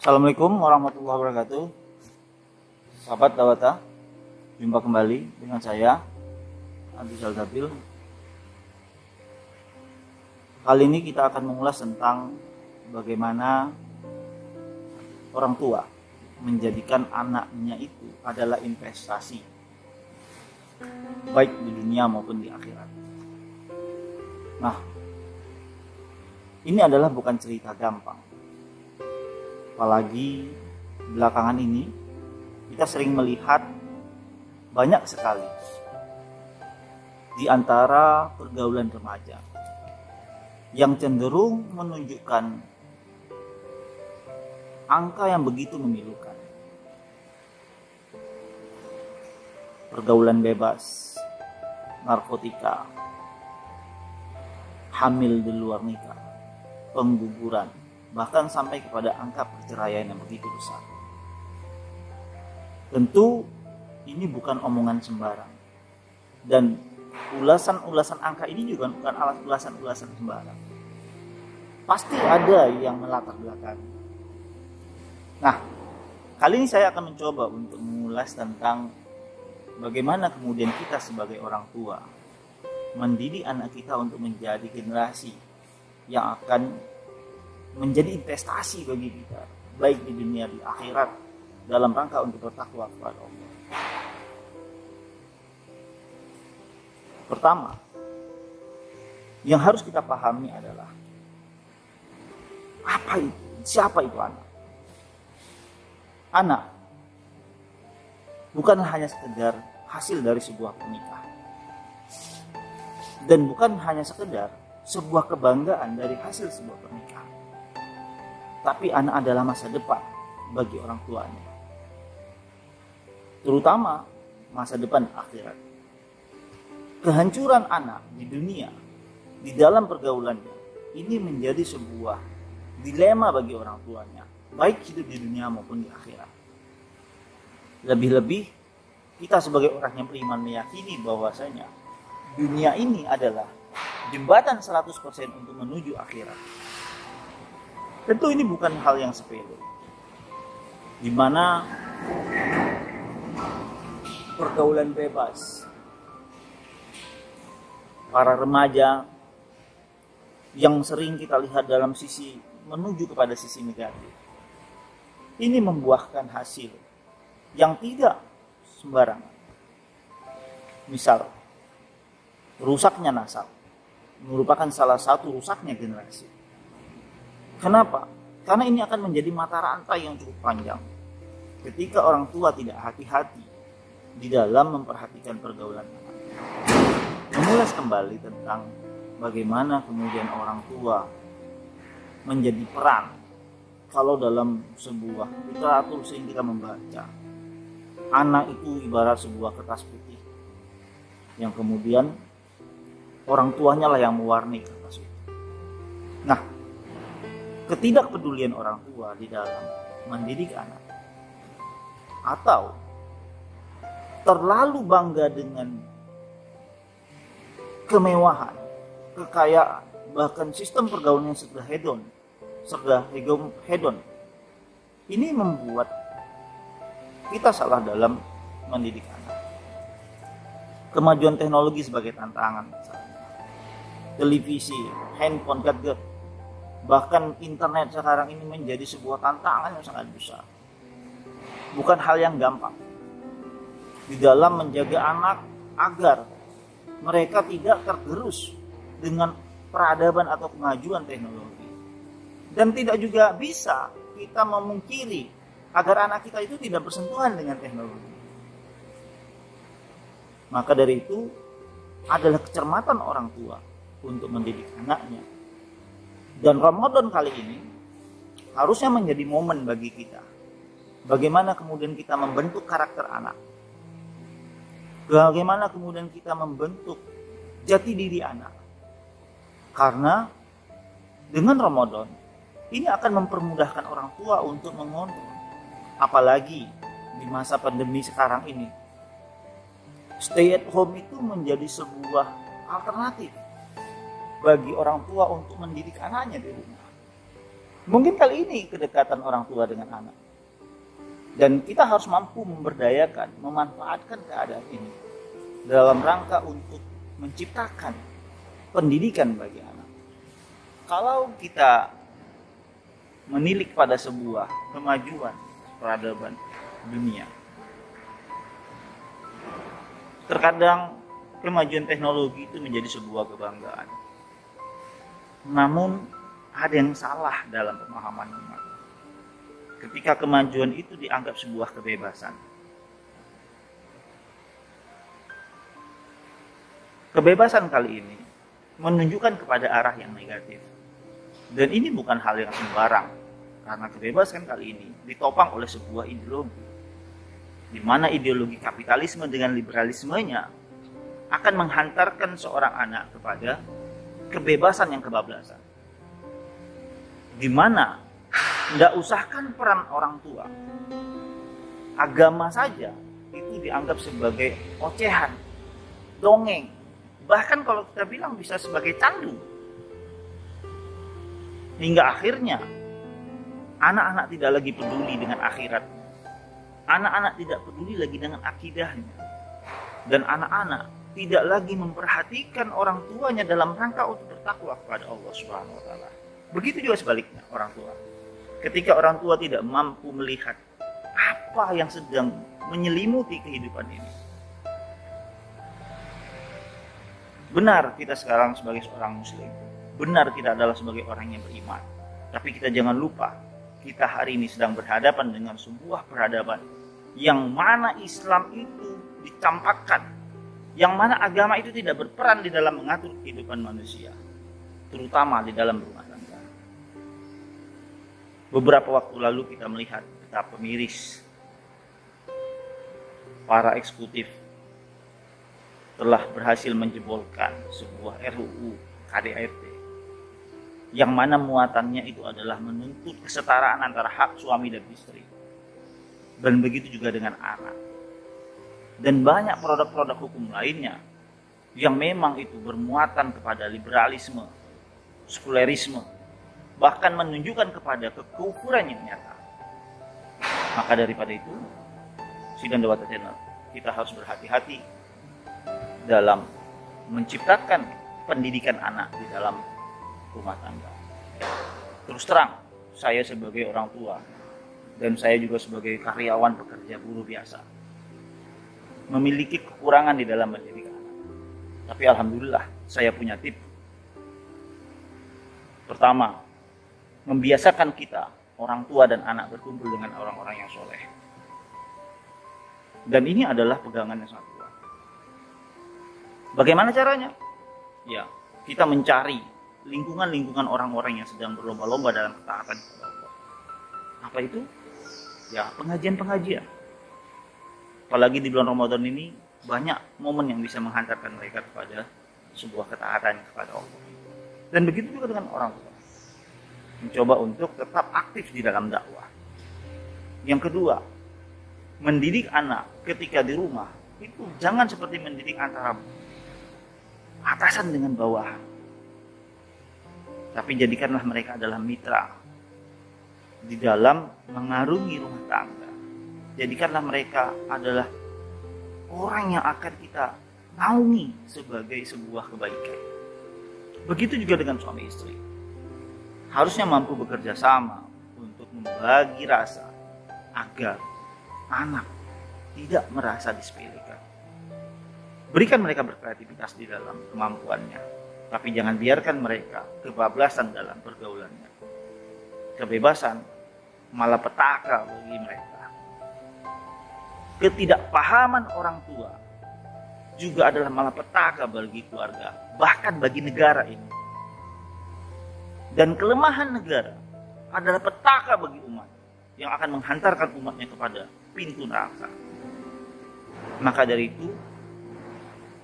Assalamualaikum warahmatullahi wabarakatuh. Sahabat Dawata, jumpa kembali dengan saya Abdul Saldabil. Kali ini kita akan mengulas tentang bagaimana orang tua menjadikan anaknya itu adalah investasi, baik di dunia maupun di akhirat. Nah, ini adalah bukan cerita gampang. Apalagi belakangan ini kita sering melihat banyak sekali di antara pergaulan remaja yang cenderung menunjukkan angka yang begitu memilukan. Pergaulan bebas, narkotika, hamil di luar nikah, pengguguran, bahkan sampai kepada angka perceraian yang begitu besar. Tentu ini bukan omongan sembarang, dan ulasan-ulasan angka ini juga bukan ulasan-ulasan sembarang. Pasti ada yang melatar belakangi. Nah, kali ini saya akan mencoba untuk mengulas tentang bagaimana kemudian kita sebagai orang tua mendidik anak kita untuk menjadi generasi yang akan menjadi investasi bagi kita, baik di dunia di akhirat, dalam rangka untuk bertakwa kepada Allah. Pertama, yang harus kita pahami adalah siapa itu anak? Anak bukan hanya sekedar hasil dari sebuah pernikahan, dan bukan hanya sekedar sebuah kebanggaan dari hasil sebuah pernikahan, tapi anak adalah masa depan bagi orang tuanya, terutama masa depan akhirat. Kehancuran anak di dunia, di dalam pergaulannya, ini menjadi sebuah dilema bagi orang tuanya, baik hidup di dunia maupun di akhirat. Lebih-lebih kita sebagai orang yang beriman meyakini bahwasanya dunia ini adalah jembatan 100% untuk menuju akhirat. Tentu ini bukan hal yang sepele, di mana pergaulan bebas, para remaja yang sering kita lihat dalam sisi menuju kepada sisi negatif, ini membuahkan hasil yang tidak sembarangan. Misal, rusaknya nasab merupakan salah satu rusaknya generasi. Kenapa? Karena ini akan menjadi mata rantai yang cukup panjang ketika orang tua tidak hati-hati di dalam memperhatikan pergaulan anak. Mengulas kembali tentang bagaimana kemudian orang tua menjadi peran kalau dalam sebuah literatur sering kita membaca anak itu ibarat sebuah kertas putih yang kemudian orang tuanya lah yang mewarnai kertas itu. Nah, ketidakpedulian orang tua di dalam mendidik anak atau terlalu bangga dengan kemewahan, kekayaan, bahkan sistem pergaulan yang serba hedon, ini membuat kita salah dalam mendidik anak. Kemajuan teknologi sebagai tantangan, misalnya televisi, handphone, gadget, bahkan internet sekarang ini menjadi sebuah tantangan yang sangat besar. Bukan hal yang gampang di dalam menjaga anak agar mereka tidak tergerus dengan peradaban atau kemajuan teknologi. Dan tidak juga bisa kita memungkiri agar anak kita itu tidak bersentuhan dengan teknologi. Maka dari itu adalah kecermatan orang tua untuk mendidik anaknya. Dan Ramadan kali ini harusnya menjadi momen bagi kita. Bagaimana kemudian kita membentuk karakter anak. Bagaimana kemudian kita membentuk jati diri anak. Karena dengan Ramadan ini akan mempermudahkan orang tua untuk mengontrol. Apalagi di masa pandemi sekarang ini, stay at home itu menjadi sebuah alternatif bagi orang tua untuk mendidik anaknya di rumah. Mungkin kali ini kedekatan orang tua dengan anak. Dan kita harus mampu memberdayakan, memanfaatkan keadaan ini dalam rangka untuk menciptakan pendidikan bagi anak. Kalau kita menilik pada sebuah kemajuan peradaban dunia, terkadang kemajuan teknologi itu menjadi sebuah kebanggaan. Namun ada yang salah dalam pemahaman umat ketika kemajuan itu dianggap sebuah kebebasan. Kebebasan kali ini menunjukkan kepada arah yang negatif. Dan ini bukan hal yang sembarang, karena kebebasan kali ini ditopang oleh sebuah ideologi, di mana ideologi kapitalisme dengan liberalismenya akan menghantarkan seorang anak kepada kebebasan yang kebablasan. Di mana tidak usahkan peran orang tua, agama saja itu dianggap sebagai ocehan, dongeng, bahkan kalau kita bilang bisa sebagai candu. Hingga akhirnya anak-anak tidak lagi peduli dengan akhirat, anak-anak tidak peduli lagi dengan akidahnya, dan anak-anak tidak lagi memperhatikan orang tuanya dalam rangka untuk bertakwa kepada Allah Subhanahu wa taala. Begitu juga sebaliknya orang tua. Ketika orang tua tidak mampu melihat apa yang sedang menyelimuti kehidupan ini. Benar kita sekarang sebagai seorang muslim, benar kita adalah sebagai orang yang beriman. Tapi kita jangan lupa, kita hari ini sedang berhadapan dengan sebuah peradaban yang mana Islam itu dicampakkan, yang mana agama itu tidak berperan di dalam mengatur kehidupan manusia, terutama di dalam rumah tangga. Beberapa waktu lalu kita melihat betapa miris para eksekutif telah berhasil menjebolkan sebuah RUU KDRT yang mana muatannya itu adalah menuntut kesetaraan antara hak suami dan istri. Dan begitu juga dengan anak. Dan banyak produk-produk hukum lainnya yang memang itu bermuatan kepada liberalisme, sekulerisme, bahkan menunjukkan kepada kekufuran yang nyata. Maka daripada itu, Sidang Dewata Channel, kita harus berhati-hati dalam menciptakan pendidikan anak di dalam rumah tangga. Terus terang, saya sebagai orang tua dan saya juga sebagai karyawan pekerja buruh biasa memiliki kekurangan di dalam mendidik anak. Tapi alhamdulillah saya punya tips. Pertama, membiasakan kita orang tua dan anak berkumpul dengan orang-orang yang soleh. Dan ini adalah pegangan yang sangat kuat. Bagaimana caranya? Ya, kita mencari lingkungan-lingkungan orang-orang yang sedang berlomba-lomba dalam ketaatan kepada Allah. Apa itu? Ya, pengajian-pengajian. Apalagi di bulan Ramadan ini banyak momen yang bisa menghantarkan mereka kepada sebuah ketaatan kepada Allah. Dan begitu juga dengan orang tua. Mencoba untuk tetap aktif di dalam dakwah. Yang kedua, mendidik anak ketika di rumah itu jangan seperti mendidik antara atasan dengan bawahan. Tapi jadikanlah mereka adalah mitra di dalam mengarungi rumah tangga. Jadikanlah mereka adalah orang yang akan kita naungi sebagai sebuah kebaikan. Begitu juga dengan suami istri. Harusnya mampu bekerja sama untuk membagi rasa agar anak tidak merasa disepelekan. Berikan mereka berkreativitas di dalam kemampuannya, tapi jangan biarkan mereka kebablasan dalam pergaulannya. Kebebasan malapetaka bagi mereka. Ketidakpahaman orang tua juga adalah malapetaka bagi keluarga, bahkan bagi negara ini. Dan kelemahan negara adalah petaka bagi umat yang akan menghantarkan umatnya kepada pintu neraka. Maka dari itu,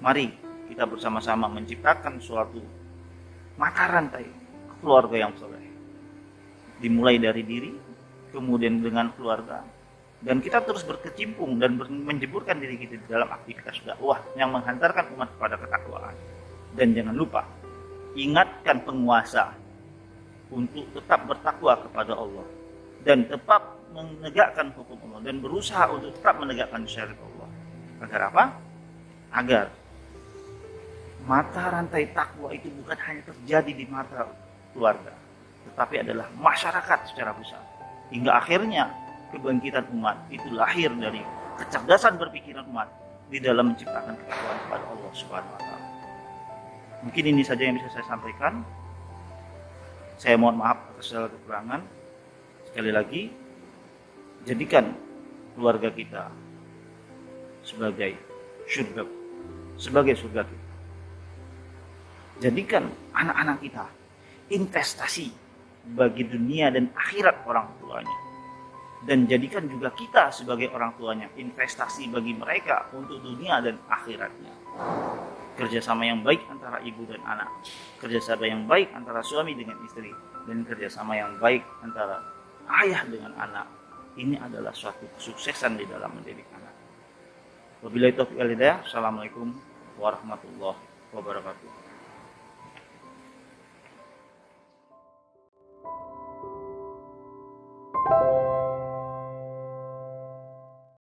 mari kita bersama-sama menciptakan suatu mata rantai keluarga yang soleh. Dimulai dari diri, kemudian dengan keluarga, dan kita terus berkecimpung dan menjeburkan diri kita di dalam aktivitas dakwah yang menghantarkan umat kepada ketakwaan. Dan jangan lupa, ingatkan penguasa untuk tetap bertakwa kepada Allah dan tetap menegakkan hukum Allah dan berusaha untuk tetap menegakkan syariat Allah. Agar apa? Agar mata rantai takwa itu bukan hanya terjadi di mata keluarga, tetapi adalah masyarakat secara besar. Hingga akhirnya kebangkitan umat itu lahir dari kecerdasan berpikiran umat di dalam menciptakan ketakwaan kepada Allah Subhanahu wa taala. Mungkin ini saja yang bisa saya sampaikan. Saya mohon maaf atas segala kekurangan. Sekali lagi, jadikan keluarga kita sebagai surga kita. Jadikan anak-anak kita investasi bagi dunia dan akhirat orang tuanya. Dan jadikan juga kita sebagai orang tuanya investasi bagi mereka untuk dunia dan akhiratnya. Kerjasama yang baik antara ibu dan anak, kerjasama yang baik antara suami dengan istri, dan kerjasama yang baik antara ayah dengan anak. Ini adalah suatu kesuksesan di dalam mendidik anak. Wabillahi taufiq wal hidayah. Assalamualaikum warahmatullahi wabarakatuh.